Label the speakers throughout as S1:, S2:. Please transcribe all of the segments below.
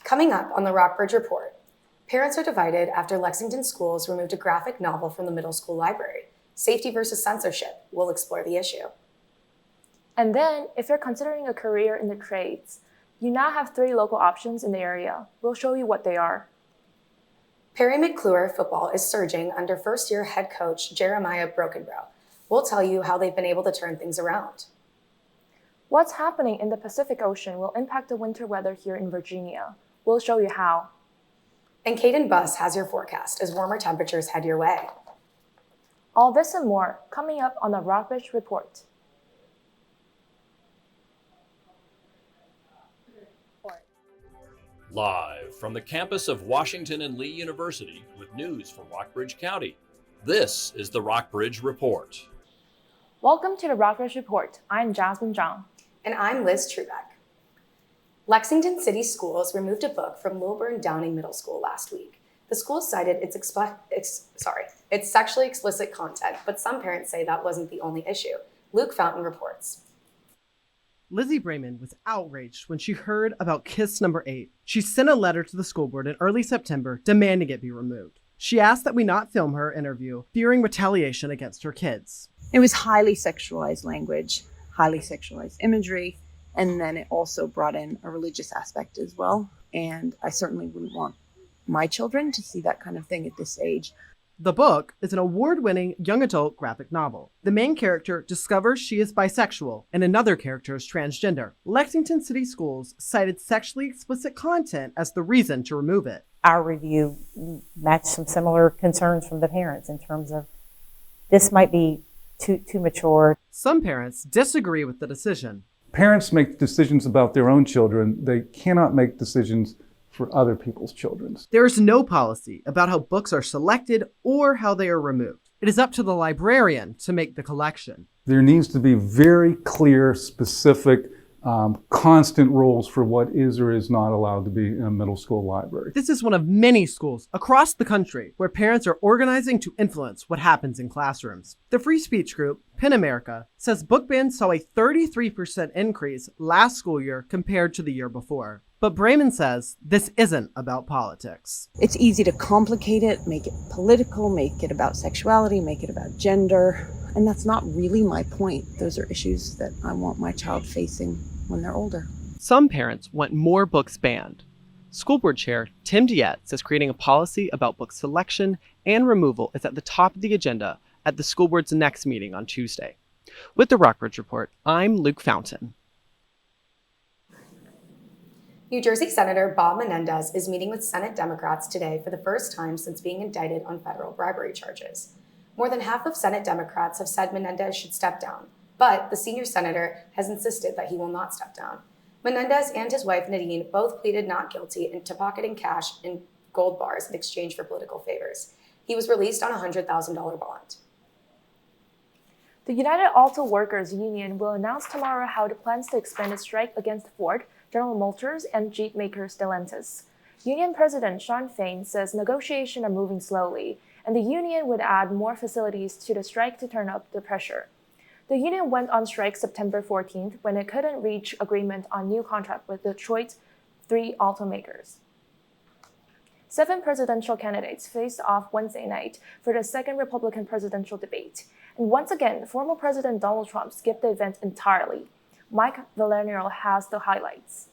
S1: Coming up on the Rockbridge Report, parents are divided after Lexington schools removed a graphic novel from the middle school library. Safety versus censorship. We'll explore the issue.
S2: And then, if you're considering a career in the trades, you now have 3 local options in the area. We'll show you what they are.
S1: Perry McClure football is surging under first-year head coach Jeremiah Brokenbrough. We'll tell you how they've been able to turn things around.
S2: What's happening in the Pacific Ocean will impact the winter weather here in Virginia. We'll show you how.
S1: And Caden Buss has your forecast as warmer temperatures head your way.
S2: All this and more coming up on the Rockbridge Report.
S3: Live from the campus of Washington and Lee University with news from Rockbridge County, this is the Rockbridge Report.
S2: Welcome to the Rockbridge Report. I'm Jasmine Zhang.
S1: And I'm Liz Trubeck. Lexington City Schools removed a book from Lilburn Downing Middle School last week. The school cited its sexually explicit content, but some parents say that wasn't the only issue. Luke Fountain reports.
S4: Lizzie Brayman was outraged when she heard about Kiss number 8. She sent a letter to the school board in early September demanding it be removed. She asked that we not film her interview, fearing retaliation against her kids.
S5: It was highly sexualized language, highly sexualized imagery, and then it also brought in a religious aspect as well. And I certainly wouldn't want my children to see that kind of thing at this age.
S4: The book is an award-winning young adult graphic novel. The main character discovers she is bisexual and another character is transgender. Lexington City Schools cited sexually explicit content as the reason to remove it.
S6: Our review matched some similar concerns from the parents in terms of this might be too mature.
S4: Some parents disagree with the decision.
S7: Parents make decisions about their own children. They cannot make decisions for other people's children.
S4: There is no policy about how books are selected or how they are removed. It is up to the librarian to make the collection.
S7: There needs to be very clear, specific, constant rules for what is or is not allowed to be in a middle school library.
S4: This is one of many schools across the country where parents are organizing to influence what happens in classrooms. The free speech group, PEN America, says book bans saw a 33% increase last school year compared to the year before. But Brayman says this isn't about politics.
S5: It's easy to complicate it, make it political, make it about sexuality, make it about gender. And that's not really my point. Those are issues that I want my child facing when they're older.
S4: Some parents want more books banned. School board chair Tim Diet says creating a policy about book selection and removal is at the top of the agenda at the school board's next meeting on Tuesday. With the Rockbridge Report, I'm Luke Fountain.
S1: New Jersey Senator Bob Menendez is meeting with Senate Democrats today for the first time since being indicted on federal bribery charges. More than half of Senate Democrats have said Menendez should step down, but the senior senator has insisted that he will not step down. Menendez and his wife Nadine both pleaded not guilty to pocketing cash in gold bars in exchange for political favors. He was released on a $100,000 bond.
S2: The United Auto Workers Union will announce tomorrow how it plans to expand its strike against Ford, General Motors, and Jeep maker Stellantis. Union President Shawn Fain says negotiations are moving slowly, and the union would add more facilities to the strike to turn up the pressure. The union went on strike September 14th when it couldn't reach agreement on new contract with Detroit's 3 automakers. 7 presidential candidates faced off Wednesday night for the second Republican presidential debate. And once again, former President Donald Trump skipped the event entirely. Mike Valeriano has the highlights.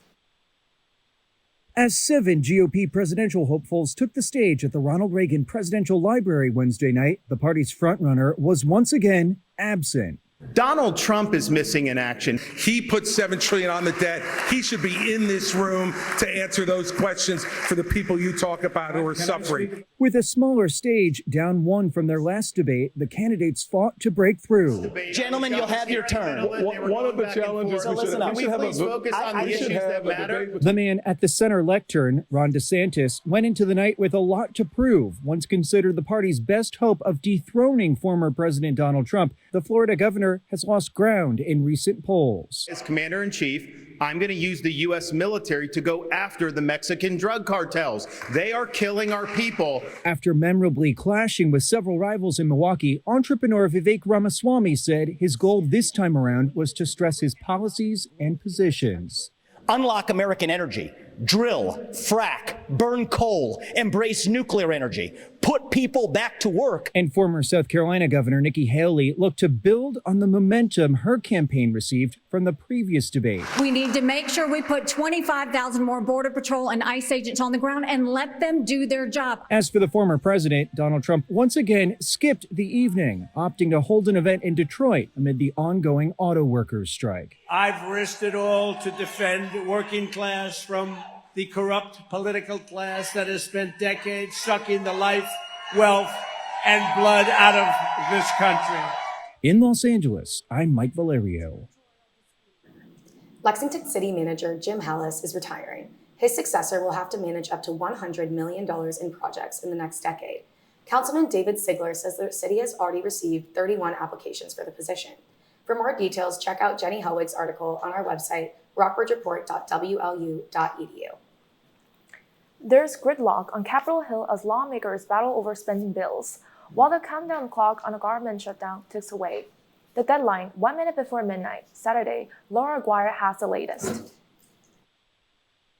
S8: As 7 GOP presidential hopefuls took the stage at the Ronald Reagan Presidential Library Wednesday night, the party's frontrunner was once again absent.
S9: Donald Trump is missing in action. He put $7 trillion on the debt. He should be in this room to answer those questions for the people you talk about who are suffering.
S8: With a smaller stage, down 1 from their last debate, the candidates fought to break through.
S10: Gentlemen, you'll have your turn.
S11: One of the challenges we should have
S9: please focus on the issues that matter.
S8: The man at the center lectern, Ron DeSantis, went into the night with a lot to prove. Once considered the party's best hope of dethroning former President Donald Trump, the Florida governor has lost ground in recent polls.
S9: As commander-in-chief, I'm going to use the U.S. military to go after the Mexican drug cartels. They are killing our people.
S8: After memorably clashing with several rivals in Milwaukee, entrepreneur Vivek Ramaswamy said his goal this time around was to stress his policies and positions.
S10: Unlock American energy. Drill, frack, burn coal, embrace nuclear energy, put people back to work.
S8: And former South Carolina Governor Nikki Haley looked to build on the momentum her campaign received from the previous debate.
S12: We need to make sure we put 25,000 more Border Patrol and ICE agents on the ground and let them do their job.
S8: As for the former president, Donald Trump once again skipped the evening, opting to hold an event in Detroit amid the ongoing auto workers strike.
S13: I've risked it all to defend the working class from the corrupt political class that has spent decades sucking the life, wealth, and blood out of this country.
S8: In Los Angeles, I'm Mike Valerio.
S1: Lexington City Manager Jim Hallis is retiring. His successor will have to manage up to $100 million in projects in the next decade. Councilman David Sigler says the city has already received 31 applications for the position. For more details, check out Jenny Hellwig's article on our website, rockbridgereport.wlu.edu.
S2: There's gridlock on Capitol Hill as lawmakers battle over spending bills, while the countdown clock on a government shutdown ticks away. The deadline, 1 minute before midnight, Saturday. Laura Aguirre has the latest.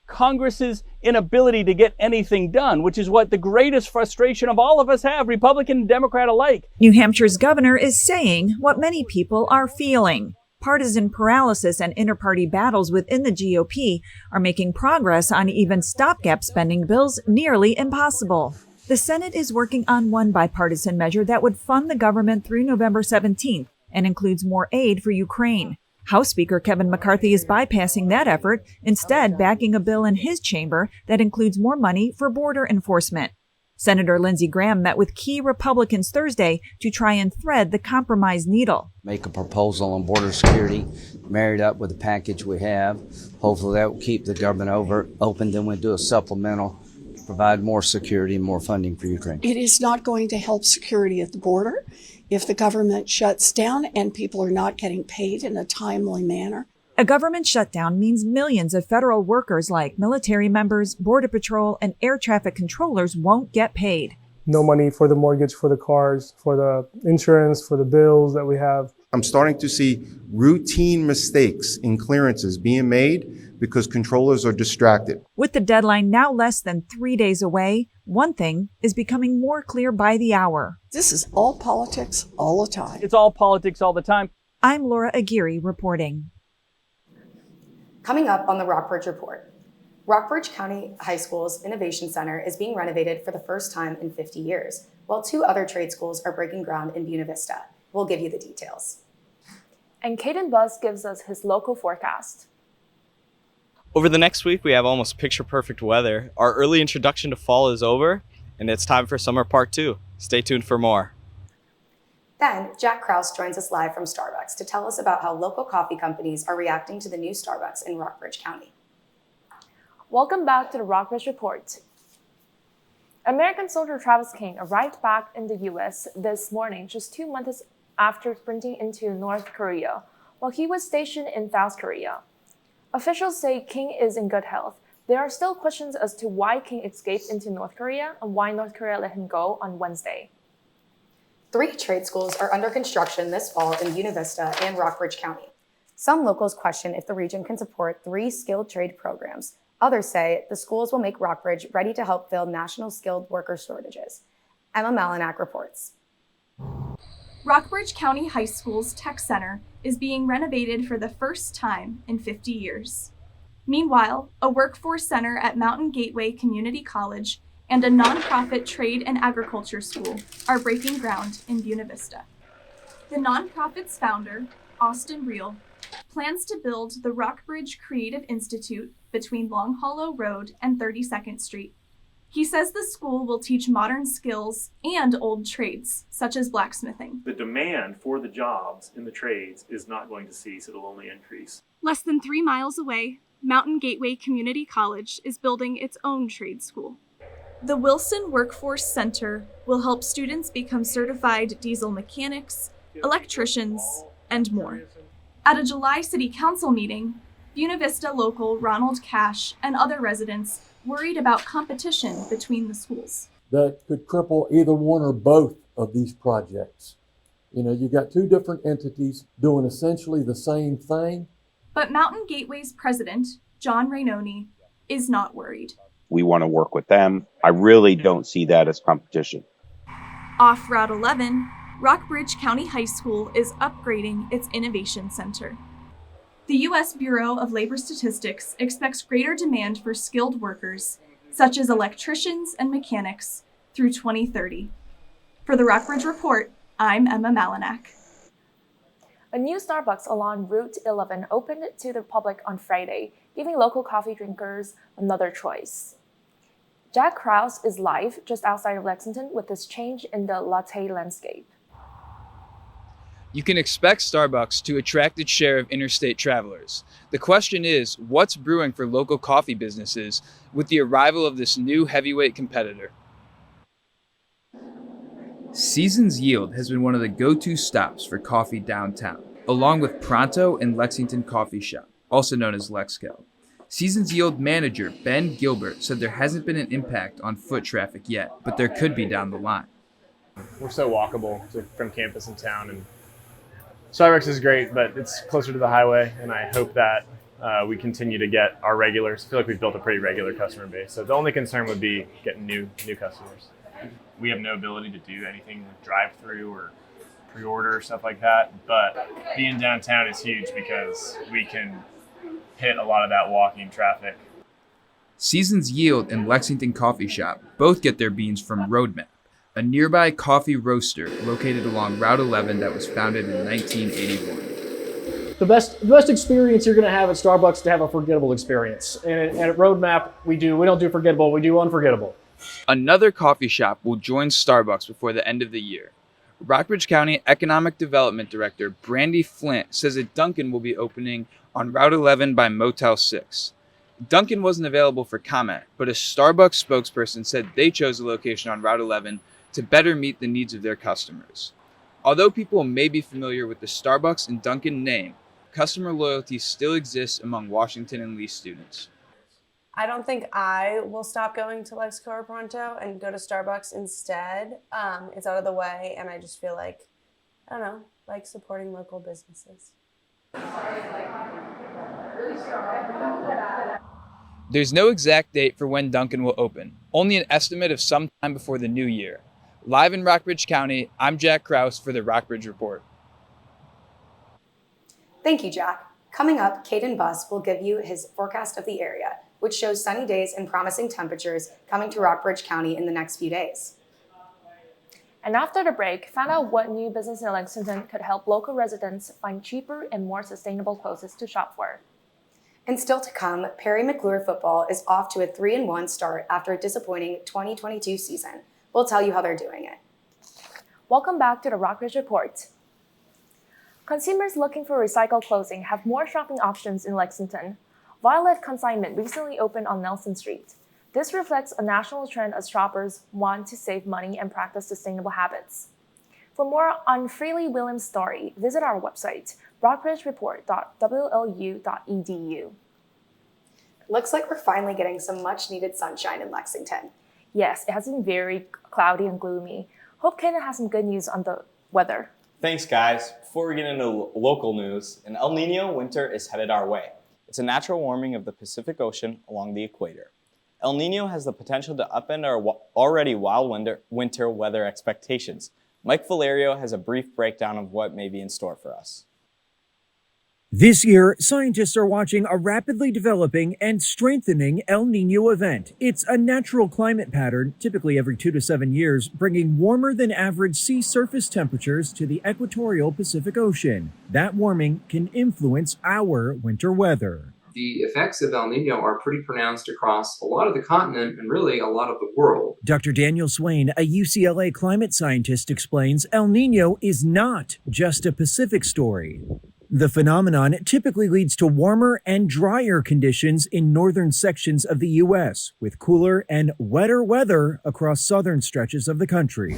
S14: Congress's inability to get anything done, which is what the greatest frustration of all of us have, Republican and Democrat alike.
S15: New Hampshire's governor is saying what many people are feeling. Partisan paralysis and inter-party battles within the GOP are making progress on even stopgap spending bills nearly impossible. The Senate is working on one bipartisan measure that would fund the government through November 17th and includes more aid for Ukraine. House Speaker Kevin McCarthy is bypassing that effort, instead backing a bill in his chamber that includes more money for border enforcement. Senator Lindsey Graham met with key Republicans Thursday to try and thread the compromise needle.
S16: Make a proposal on border security, married up with the package we have. Hopefully that will keep the government open. Then we'll do a supplemental, provide more security and more funding for Ukraine.
S17: It is not going to help security at the border if the government shuts down and people are not getting paid in a timely manner.
S15: A government shutdown means millions of federal workers like military members, Border Patrol, and air traffic controllers won't get paid.
S18: No money for the mortgage, for the cars, for the insurance, for the bills that we have.
S19: I'm starting to see routine mistakes in clearances being made because controllers are distracted.
S15: With the deadline now less than 3 days away, one thing is becoming more clear by the hour.
S17: This is all politics all the time.
S14: It's all politics all the time.
S15: I'm Laura Aguirre reporting.
S1: Coming up on the Rockbridge Report, Rockbridge County High School's Innovation Center is being renovated for the first time in 50 years, while 2 other trade schools are breaking ground in Buena Vista. We'll give you the details.
S2: And Caden Buzz gives us his local forecast.
S20: Over the next week, we have almost picture-perfect weather. Our early introduction to fall is over, and it's time for Summer Part 2. Stay tuned for more.
S1: Then, Jack Krause joins us live from Starbucks to tell us about how local coffee companies are reacting to the new Starbucks in Rockbridge County.
S2: Welcome back to the Rockbridge Report. American soldier Travis King arrived back in the U.S. this morning, just 2 months after sprinting into North Korea, while he was stationed in South Korea. Officials say King is in good health. There are still questions as to why King escaped into North Korea and why North Korea let him go on Wednesday.
S1: 3 trade schools are under construction this fall in Buena Vista and Rockbridge County. Some locals question if the region can support 3 skilled trade programs. Others say the schools will make Rockbridge ready to help fill national skilled worker shortages. Emma Malinak reports.
S21: Rockbridge County High School's Tech Center is being renovated for the first time in 50 years. Meanwhile, a workforce center at Mountain Gateway Community College and a nonprofit trade and agriculture school are breaking ground in Buena Vista. The nonprofit's founder, Austin Reel, plans to build the Rockbridge Creative Institute between Long Hollow Road and 32nd Street. He says the school will teach modern skills and old trades, such as blacksmithing.
S22: The demand for the jobs in the trades is not going to cease, it'll only increase.
S21: Less than 3 miles away, Mountain Gateway Community College is building its own trade school. The Wilson Workforce Center will help students become certified diesel mechanics, electricians, and more. At a July City Council meeting, Buena Vista local Ronald Cash and other residents worried about competition between the schools.
S23: That could cripple either one or both of these projects. You got 2 different entities doing essentially the same thing.
S21: But Mountain Gateway's president, John Rainoni, is not worried.
S3: We want to work with them. I really don't see that as competition.
S21: Off Route 11, Rockbridge County High School is upgrading its Innovation Center. The U.S. Bureau of Labor Statistics expects greater demand for skilled workers, such as electricians and mechanics, through 2030. For the Rockbridge Report, I'm Emma Malinak.
S2: A new Starbucks along Route 11 opened to the public on Friday, giving local coffee drinkers another choice. Jack Krause is live just outside of Lexington with this change in the latte landscape.
S6: You can expect Starbucks to attract its share of interstate travelers. The question is, what's brewing for local coffee businesses with the arrival of this new heavyweight competitor? Seasons Yield has been one of the go-to stops for coffee downtown, along with Pronto and Lexington Coffee Shop, also known as Lexco. Seasons Yield manager Ben Gilbert said there hasn't been an impact on foot traffic yet, but there could be down the line.
S7: We're so walkable from campus and town, and Starbucks is great, but it's closer to the highway, and I hope that we continue to get our regulars. I feel like we've built a pretty regular customer base, so the only concern would be getting new customers. We have no ability to do anything with drive-through or pre-order or stuff like that, but being downtown is huge because we can hit a lot of that walking traffic.
S6: Seasons Yield and Lexington Coffee Shop both get their beans from Roadmap, a nearby coffee roaster located along Route 11 that was founded in 1981.
S24: The best experience you're going to have at Starbucks is to have a forgettable experience. And at Roadmap, we don't do forgettable, we do unforgettable.
S6: Another coffee shop will join Starbucks before the end of the year. Rockbridge County Economic Development Director Brandy Flint says that Dunkin' will be opening on Route 11 by Motel 6. Dunkin' wasn't available for comment, but a Starbucks spokesperson said they chose the location on Route 11 to better meet the needs of their customers. Although people may be familiar with the Starbucks and Dunkin' name, customer loyalty still exists among Washington and Lee students.
S25: I don't think I will stop going to Lexco or Pronto and go to Starbucks instead. It's out of the way, and I just feel like, I don't know, like supporting local businesses.
S6: There's no exact date for when Dunkin' will open, only an estimate of sometime before the new year. Live in Rockbridge County, I'm Jack Krause for the Rockbridge Report.
S1: Thank you, Jack. Coming up, Caden Buss will give you his forecast of the area, which shows sunny days and promising temperatures coming to Rockbridge County in the next few days.
S2: And after the break, find out what new business in Lexington could help local residents find cheaper and more sustainable clothes to shop for.
S1: And still to come, Perry McClure football is off to a 3-1 start after a disappointing 2022 season. We'll tell you how they're doing it.
S2: Welcome back to the Rockbridge Report. Consumers looking for recycled clothing have more shopping options in Lexington. Violet Consignment recently opened on Nelson Street. This reflects a national trend as shoppers want to save money and practice sustainable habits. For more on Freely Williams' story, visit our website, rockbridgereport.wlu.edu.
S1: Looks like we're finally getting some much-needed sunshine in Lexington.
S2: Yes, it has been very cloudy and gloomy. Hope Kaden has some good news on the weather.
S26: Thanks, guys. Before we get into local news, an El Niño winter is headed our way. It's a natural warming of the Pacific Ocean along the equator. El Niño has the potential to upend our already wild winter weather expectations. Mike Valerio has a brief breakdown of what may be in store for us.
S8: This year, scientists are watching a rapidly developing and strengthening El Niño event. It's a natural climate pattern, typically every 2 to 7 years, bringing warmer than average sea surface temperatures to the equatorial Pacific Ocean. That warming can influence our winter weather.
S27: The effects of El Niño are pretty pronounced across a lot of the continent and really a lot of the world.
S8: Dr. Daniel Swain, a UCLA climate scientist, explains El Niño is not just a Pacific story. The phenomenon typically leads to warmer and drier conditions in northern sections of the U.S., with cooler and wetter weather across southern stretches of the country.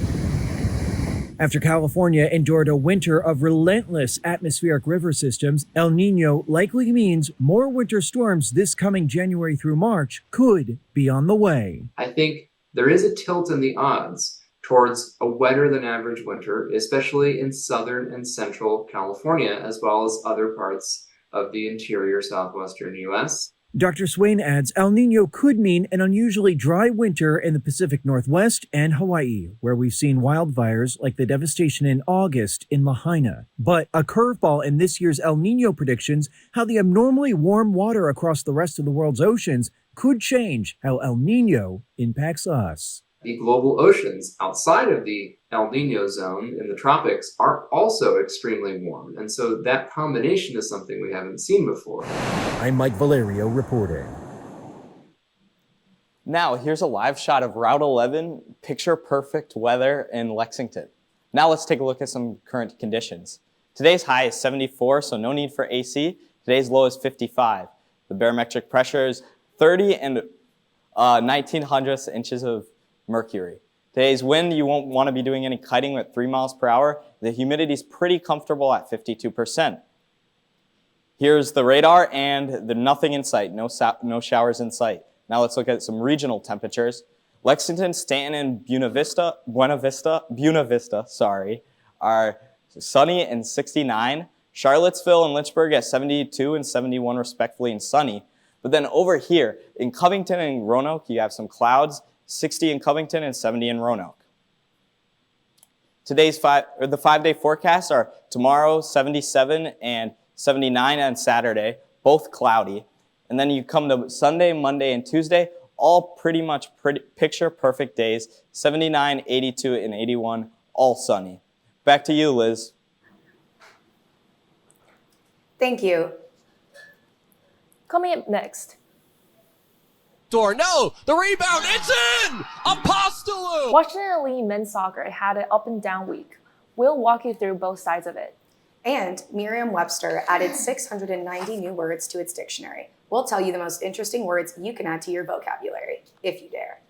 S8: After California endured a winter of relentless atmospheric river systems, El Niño likely means more winter storms this coming January through March could be on the way.
S27: I think there is a tilt in the odds towards a wetter than average winter, especially in southern and central California, as well as other parts of the interior southwestern U.S.
S8: Dr. Swain adds El Niño could mean an unusually dry winter in the Pacific Northwest and Hawaii, where we've seen wildfires like the devastation in August in Lahaina. But a curveball in this year's El Niño predictions, how the abnormally warm water across the rest of the world's oceans could change how El Niño impacts us.
S27: The global oceans outside of the El Niño zone in the tropics are also extremely warm. And so that combination is something we haven't seen before.
S8: I'm Mike Valerio reporting.
S26: Now, here's a live shot of Route 11, picture perfect weather in Lexington. Now let's take a look at some current conditions. Today's high is 74, so no need for AC. Today's low is 55. The barometric pressure is 30 and 1900 inches of mercury. Today's wind, you won't want to be doing any kiting at 3 miles per hour. The humidity is pretty comfortable at 52%. Here's the radar and there's in sight, no showers in sight. Now let's look at some regional temperatures. Lexington, Stanton, and Buena Vista are sunny and 69. Charlottesville and Lynchburg at 72 and 71 respectively and sunny. But then over here in Covington and Roanoke, you have some clouds, 60 in Covington and 70 in Roanoke. Today's the 5-day forecasts are tomorrow 77 and 79 on Saturday, both cloudy. And then you come to Sunday, Monday, and Tuesday, all pretty much picture perfect days, 79, 82, and 81, all sunny. Back to you, Liz.
S1: Thank you.
S2: Coming up next.
S4: No, the rebound, it's in! Apostolo!
S2: Washington Lee men's soccer had an up and down week. We'll walk you through both sides of it.
S1: And Merriam-Webster added 690 new words to its dictionary. We'll tell you the most interesting words you can add to your vocabulary, if you dare.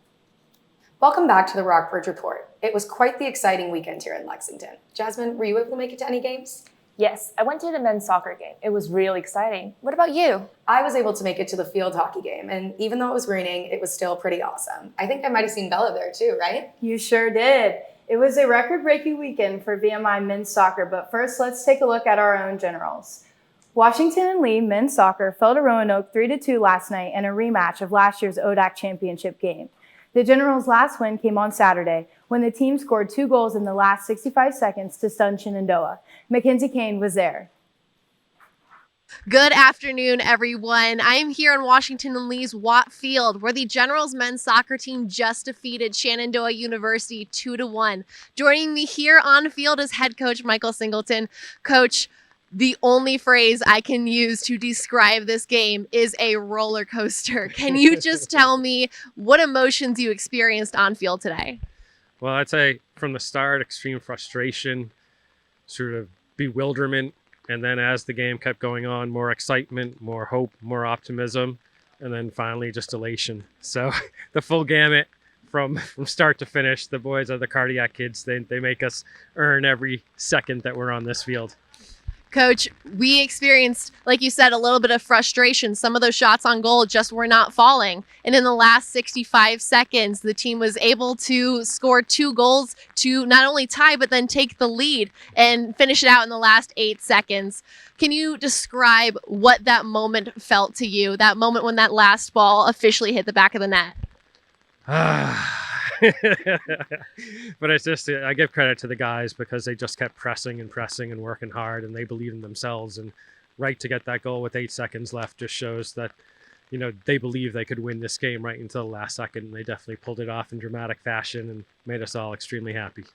S1: Welcome back to the Rockbridge Report. It was quite the exciting weekend here in Lexington. Jasmine, were you able to make it to any games?
S2: Yes, I went to the men's soccer game. It was really exciting. What about you?
S1: I was able to make it to the field hockey game, and even though it was raining, it was still pretty awesome. I think I might have seen Bella there too, right?
S5: You sure did. It was a record-breaking weekend for VMI men's soccer, but first let's take a look at our own Generals. Washington and Lee men's soccer fell to Roanoke 3-2 last night in a rematch of last year's ODAC championship game. The Generals' last win came on Saturday when the team scored 2 goals in the last 65 seconds to stun Shenandoah. Mackenzie Kane was there.
S9: Good afternoon, everyone. I am here in Washington and Lee's Watt Field, where the Generals men's soccer team just defeated Shenandoah University 2-1. Joining me here on field is head coach Michael Singleton. Coach, the only phrase I can use to describe this game is a roller coaster. Can you just tell me what emotions you experienced on field today?
S10: Well, I'd say from the start, extreme frustration, sort of bewilderment, and then as the game kept going on, more excitement, more hope, more optimism, and then finally just elation. So the full gamut from start to finish. The boys are the cardiac kids. They make us earn every second that we're on this field.
S9: Coach, we experienced, like you said, a little bit of frustration. Some of those shots on goal just were not falling. And in the last 65 seconds, the team was able to score 2 goals to not only tie, but then take the lead and finish it out in the last 8 seconds. Can you describe what that moment felt to you, that moment when that last ball officially hit the back of the net?
S10: But it's just, I give credit to the guys because they just kept pressing and working hard, and they believe in themselves. And right to get that goal with 8 seconds left just shows that, you know, they believe they could win this game right until the last second. And they definitely pulled it off in dramatic fashion and made us all extremely happy.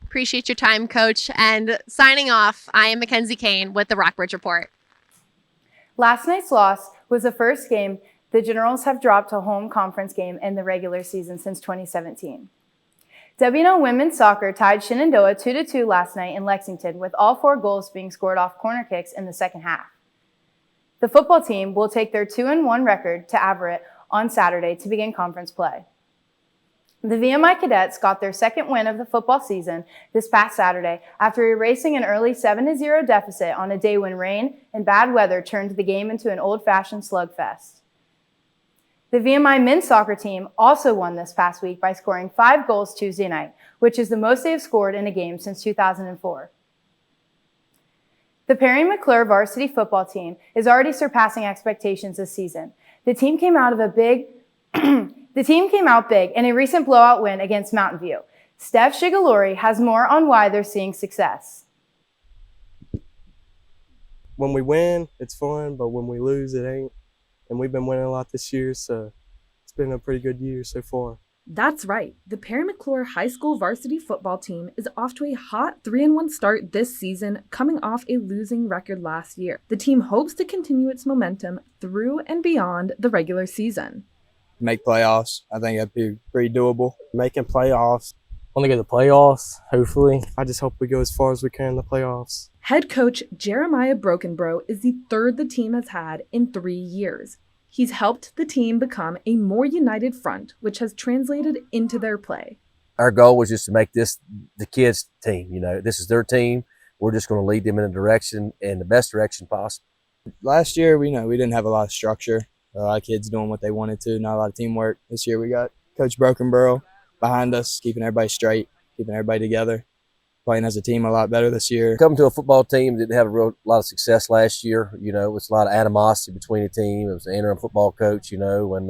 S9: Appreciate your time, Coach. And signing off, I am Mackenzie Kane with the Rockbridge Report.
S5: Last night's loss was the first game the Generals have dropped a home conference game in the regular season since 2017. W&O women's soccer tied Shenandoah 2-2 last night in Lexington, with all 4 goals being scored off corner kicks in the second half. The football team will take their 2-1 record to Averett on Saturday to begin conference play. The VMI Cadets got their second win of the football season this past Saturday after erasing an early 7-0 deficit on a day when rain and bad weather turned the game into an old-fashioned slugfest. The VMI men's soccer team also won this past week by scoring 5 goals Tuesday night, which is the most they have scored in a game since 2004. The Perry McClure varsity football team is already surpassing expectations this season. The team came out big in a recent blowout win against Mountain View. Steph Shigalori has more on why they're seeing success.
S11: When we win, it's fun, but when we lose, it ain't. And we've been winning a lot this year, so it's been a pretty good year so far.
S12: That's right. The Perry McClure High School varsity football team is off to a hot 3-1 start this season, coming off a losing record last year. The team hopes to continue its momentum through and beyond the regular season.
S13: Make playoffs. I think that'd be pretty doable.
S11: Making playoffs. Want to go to the playoffs, hopefully. I just hope we go as far as we can in the playoffs.
S12: Head coach Jeremiah Brokenbrough is the third the team has had in 3 years. He's helped the team become a more united front, which has translated into their play.
S16: Our goal was just to make this the kids' team. You know, this is their team. We're just going to lead them in the best direction possible.
S13: Last year, we didn't have a lot of structure. A lot of kids doing what they wanted to, not a lot of teamwork. This year we got Coach Brokenborough behind us, keeping everybody straight, keeping everybody together, playing as a team a lot better this year.
S16: Coming to a football team didn't have a lot of success last year. You know, it was a lot of animosity between the team. It was an interim football coach, you know, and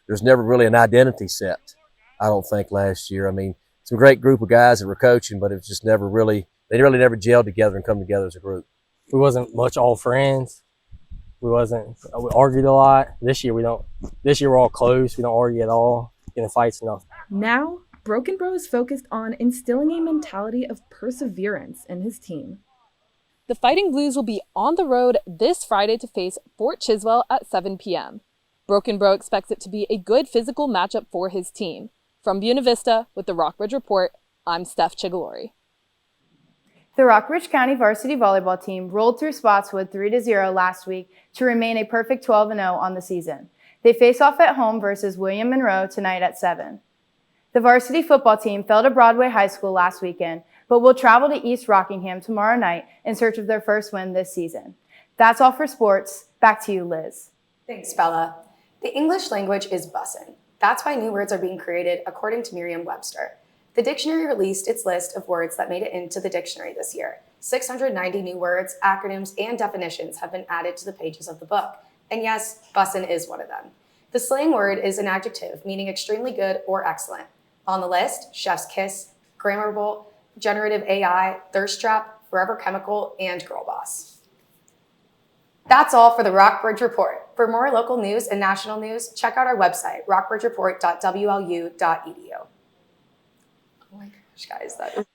S16: there's never really an identity set, I don't think, last year. I mean, some great group of guys that were coaching, but it was just never really, they really never gelled together and come together as a group.
S11: We wasn't much all friends. We argued a lot. This year we're all close. We don't argue at all, get in fights, nothing.
S12: Now, Brokenbrough is focused on instilling a mentality of perseverance in his team.
S17: The Fighting Blues will be on the road this Friday to face Fort Chiswell at 7 p.m. Brokenbrough expects it to be a good physical matchup for his team. From Buena Vista with the Rockbridge Report, I'm Steph Chigalori.
S5: The Rockbridge County varsity volleyball team rolled through Spotswood 3-0 last week to remain a perfect 12-0 on the season. They face off at home versus William Monroe tonight at 7. The varsity football team fell to Broadway High School last weekend, but will travel to East Rockingham tomorrow night in search of their first win this season. That's all for sports. Back to you, Liz.
S1: Thanks, Bella. The English language is bussin'. That's why new words are being created, according to Merriam-Webster. The dictionary released its list of words that made it into the dictionary this year. 690 new words, acronyms, and definitions have been added to the pages of the book. And yes, bussin' is one of them. The slang word is an adjective meaning extremely good or excellent. On the list, chef's kiss, grammar bowl, generative AI, thirst trap, forever chemical, and girl boss. That's all for the Rockbridge Report. For more local news and national news, check out our website, rockbridgereport.wlu.edu. Oh my gosh, guys, that is